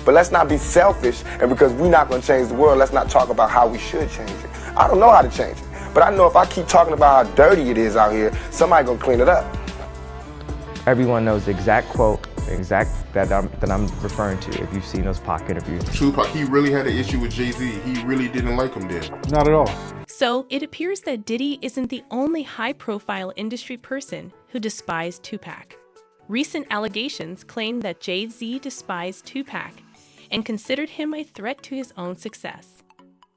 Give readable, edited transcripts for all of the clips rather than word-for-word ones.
But let's not be selfish, and because we're not going to change the world, let's not talk about how we should change it. I don't know how to change it, but I know if I keep talking about how dirty it is out here, somebody going to clean it up. Everyone knows the exact quote, that I'm referring to, if you've seen those Pac interviews. Tupac, he really had an issue with Jay-Z. He really didn't like him then. Not at all. So it appears that Diddy isn't the only high-profile industry person who despised Tupac. Recent allegations claim that Jay-Z despised Tupac and considered him a threat to his own success.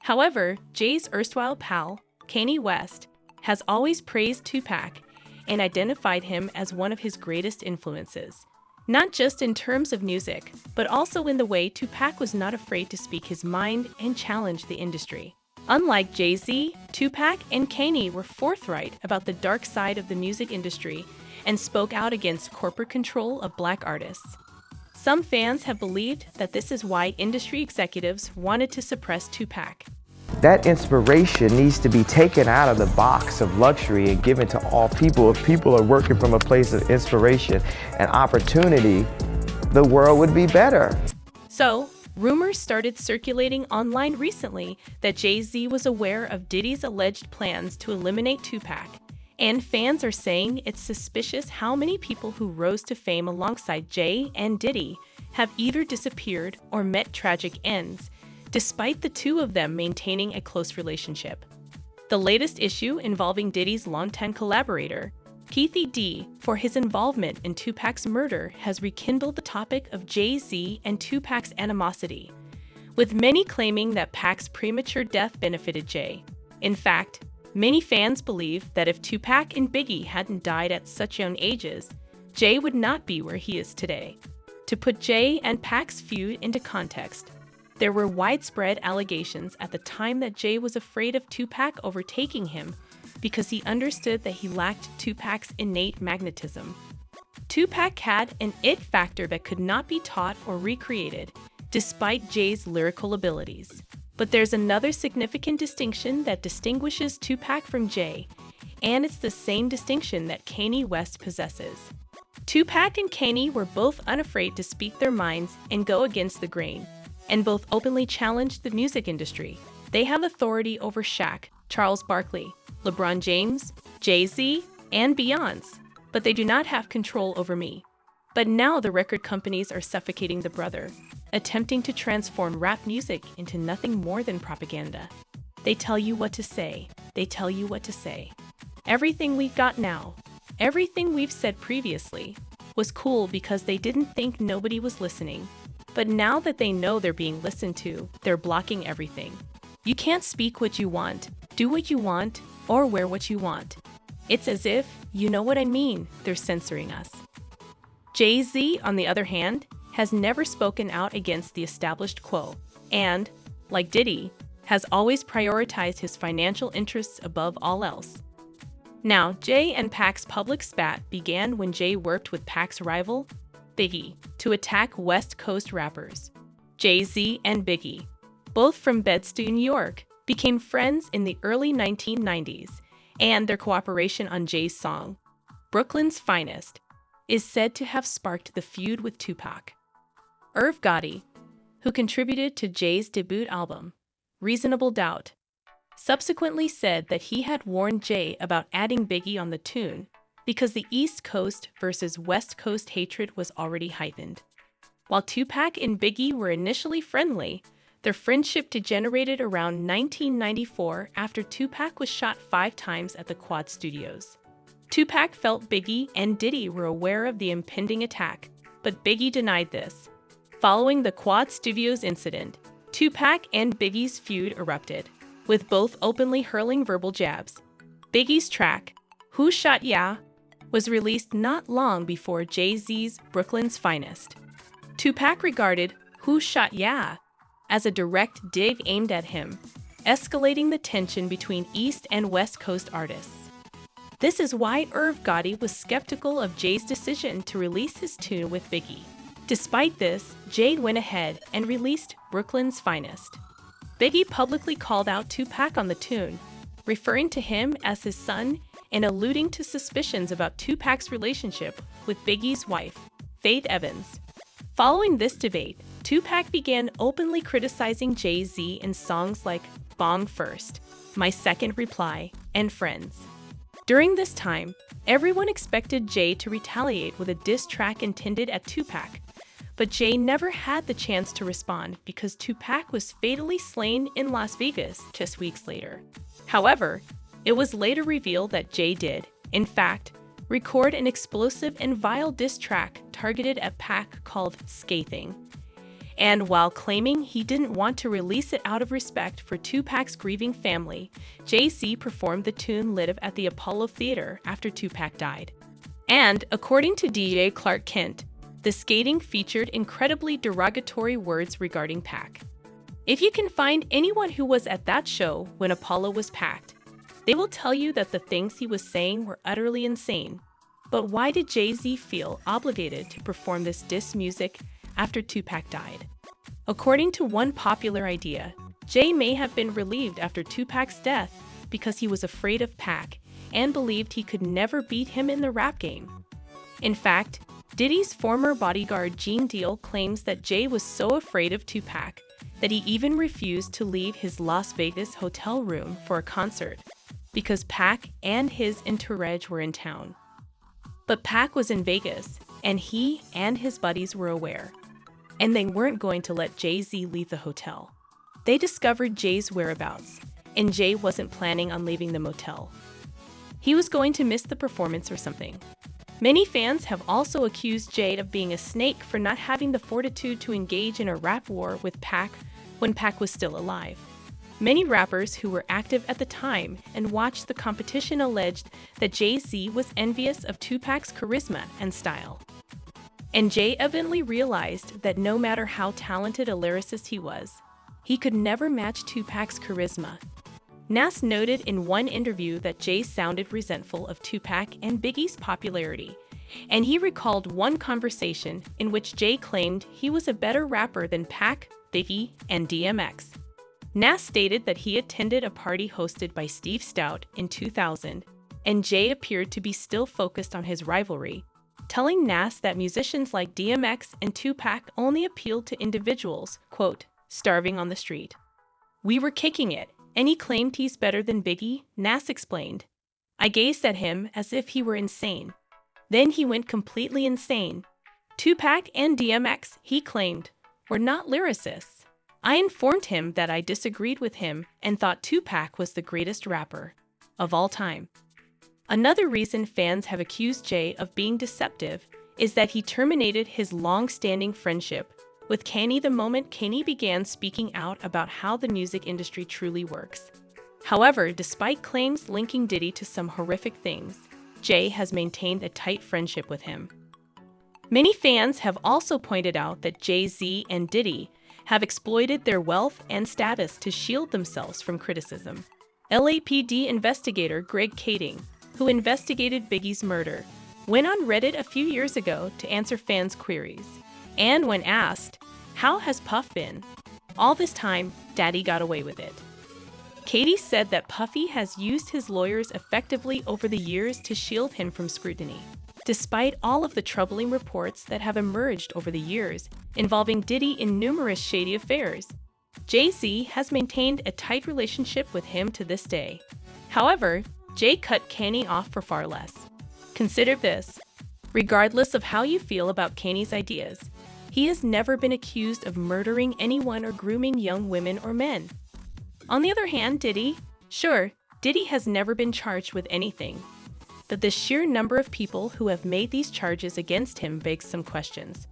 However, Jay's erstwhile pal, Kanye West, has always praised Tupac and identified him as one of his greatest influences. Not just in terms of music, but also in the way Tupac was not afraid to speak his mind and challenge the industry. Unlike Jay-Z, Tupac and Kanye were forthright about the dark side of the music industry and spoke out against corporate control of black artists. Some fans have believed that this is why industry executives wanted to suppress Tupac. That inspiration needs to be taken out of the box of luxury and given to all people. If people are working from a place of inspiration and opportunity, the world would be better. So, rumors started circulating online recently that Jay-Z was aware of Diddy's alleged plans to eliminate Tupac. And fans are saying it's suspicious how many people who rose to fame alongside Jay and Diddy have either disappeared or met tragic ends, despite the two of them maintaining a close relationship. The latest issue involving Diddy's longtime collaborator, Keefe D, for his involvement in Tupac's murder has rekindled the topic of Jay-Z and Tupac's animosity, with many claiming that Pac's premature death benefited Jay. In fact, many fans believe that if Tupac and Biggie hadn't died at such young ages, Jay would not be where he is today. To put Jay and Pac's feud into context, there were widespread allegations at the time that Jay was afraid of Tupac overtaking him because he understood that he lacked Tupac's innate magnetism. Tupac had an it factor that could not be taught or recreated, despite Jay's lyrical abilities. But there's another significant distinction that distinguishes Tupac from Jay, and it's the same distinction that Kanye West possesses. Tupac and Kanye were both unafraid to speak their minds and go against the grain, and both openly challenged the music industry. They have authority over Shaq, Charles Barkley, LeBron James, Jay-Z, and Beyonce, but they do not have control over me. But now the record companies are suffocating the brother, attempting to transform rap music into nothing more than propaganda. They tell you what to say. They tell you what to say. Everything we've got now, everything we've said previously, was cool because they didn't think nobody was listening. But now that they know they're being listened to, they're blocking everything. You can't speak what you want, do what you want, or wear what you want. It's as if, you know what I mean, they're censoring us. Jay-Z, on the other hand, has never spoken out against the established quo, and, like Diddy, has always prioritized his financial interests above all else. Now, Jay and Pac's public spat began when Jay worked with Pac's rival, Biggie, to attack West Coast rappers. Jay-Z and Biggie, both from Bed-Stuy, New York, became friends in the early 1990s, and their cooperation on Jay's song, Brooklyn's Finest, is said to have sparked the feud with Tupac. Irv Gotti, who contributed to Jay's debut album, Reasonable Doubt, subsequently said that he had warned Jay about adding Biggie on the tune because the East Coast versus West Coast hatred was already heightened. While Tupac and Biggie were initially friendly, their friendship degenerated around 1994 after Tupac was shot 5 times at the Quad Studios. Tupac felt Biggie and Diddy were aware of the impending attack, but Biggie denied this. Following the Quad Studios incident, Tupac and Biggie's feud erupted, with both openly hurling verbal jabs. Biggie's track, Who Shot Ya?, was released not long before Jay-Z's Brooklyn's Finest. Tupac regarded Who Shot Ya? As a direct dig aimed at him, escalating the tension between East and West Coast artists. This is why Irv Gotti was skeptical of Jay's decision to release his tune with Biggie. Despite this, Jay went ahead and released Brooklyn's Finest. Biggie publicly called out Tupac on the tune, referring to him as his son and alluding to suspicions about Tupac's relationship with Biggie's wife, Faith Evans. Following this debate, Tupac began openly criticizing Jay-Z in songs like Bomb First, My Second Reply, and Friends. During this time, everyone expected Jay to retaliate with a diss track intended at Tupac, but Jay never had the chance to respond because Tupac was fatally slain in Las Vegas just weeks later. However, it was later revealed that Jay did, in fact, record an explosive and vile diss track targeted at Pac called Scathing. And while claiming he didn't want to release it out of respect for Tupac's grieving family, Jay-Z performed the tune live at the Apollo Theater after Tupac died. And, according to DJ Clark Kent, the skating featured incredibly derogatory words regarding Pac. If you can find anyone who was at that show when Apollo was packed, they will tell you that the things he was saying were utterly insane. But why did Jay-Z feel obligated to perform this diss music after Tupac died? According to one popular idea, Jay may have been relieved after Tupac's death because he was afraid of Pac and believed he could never beat him in the rap game. In fact, Diddy's former bodyguard Gene Deal claims that Jay was so afraid of Tupac that he even refused to leave his Las Vegas hotel room for a concert because Pac and his entourage were in town. But Pac was in Vegas, and he and his buddies were aware, and they weren't going to let Jay-Z leave the hotel. They discovered Jay's whereabouts, and Jay wasn't planning on leaving the motel. He was going to miss the performance or something. Many fans have also accused Jay of being a snake for not having the fortitude to engage in a rap war with Pac when Pac was still alive. Many rappers who were active at the time and watched the competition alleged that Jay-Z was envious of Tupac's charisma and style. And Jay evidently realized that no matter how talented a lyricist he was, he could never match Tupac's charisma. Nas noted in one interview that Jay sounded resentful of Tupac and Biggie's popularity, and he recalled one conversation in which Jay claimed he was a better rapper than Pac, Biggie, and DMX. Nas stated that he attended a party hosted by Steve Stout in 2000, and Jay appeared to be still focused on his rivalry, telling Nas that musicians like DMX and Tupac only appealed to individuals, quote, starving on the street. We were kicking it, and he claimed he's better than Biggie, Nas explained. I gazed at him as if he were insane. Then he went completely insane. Tupac and DMX, he claimed, were not lyricists. I informed him that I disagreed with him and thought Tupac was the greatest rapper of all time. Another reason fans have accused Jay of being deceptive is that he terminated his long-standing friendship with Kanye the moment Kanye began speaking out about how the music industry truly works. However, despite claims linking Diddy to some horrific things, Jay has maintained a tight friendship with him. Many fans have also pointed out that Jay-Z and Diddy have exploited their wealth and status to shield themselves from criticism. LAPD investigator Greg Kading, who investigated Biggie's murder, went on Reddit a few years ago to answer fans' queries. And when asked, "How has Puff been?" All this time, Daddy got away with it. Katie said that Puffy has used his lawyers effectively over the years to shield him from scrutiny, despite all of the troubling reports that have emerged over the years involving Diddy in numerous shady affairs. Jay-Z has maintained a tight relationship with him to this day. However, Jay cut Kanye off for far less. Consider this. Regardless of how you feel about Kanye's ideas, he has never been accused of murdering anyone or grooming young women or men. On the other hand, Diddy has never been charged with anything. But the sheer number of people who have made these charges against him begs some questions.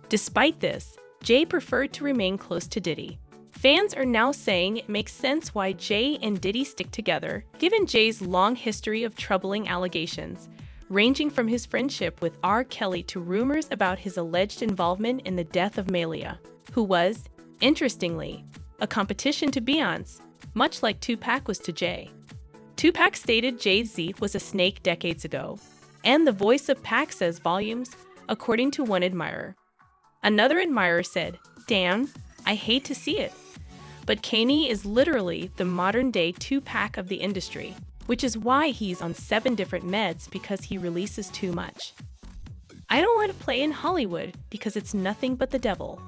Despite this, Jay preferred to remain close to Diddy. Fans are now saying it makes sense why Jay and Diddy stick together, given Jay's long history of troubling allegations, ranging from his friendship with R. Kelly to rumors about his alleged involvement in the death of Malia, who was, interestingly, a competition to Beyonce, much like Tupac was to Jay. Tupac stated Jay-Z was a snake decades ago, and the voice of Pac says volumes, according to one admirer. Another admirer said, "Damn, I hate to see it. But Kanye is literally the modern-day Tupac of the industry, which is why he's on 7 different meds because he releases too much. I don't want to play in Hollywood because it's nothing but the devil."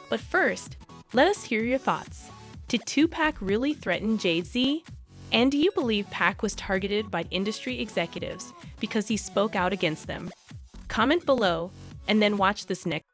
But first, let us hear your thoughts. Did Tupac really threaten Jay-Z? And do you believe Pac was targeted by industry executives because he spoke out against them? Comment below and then watch this next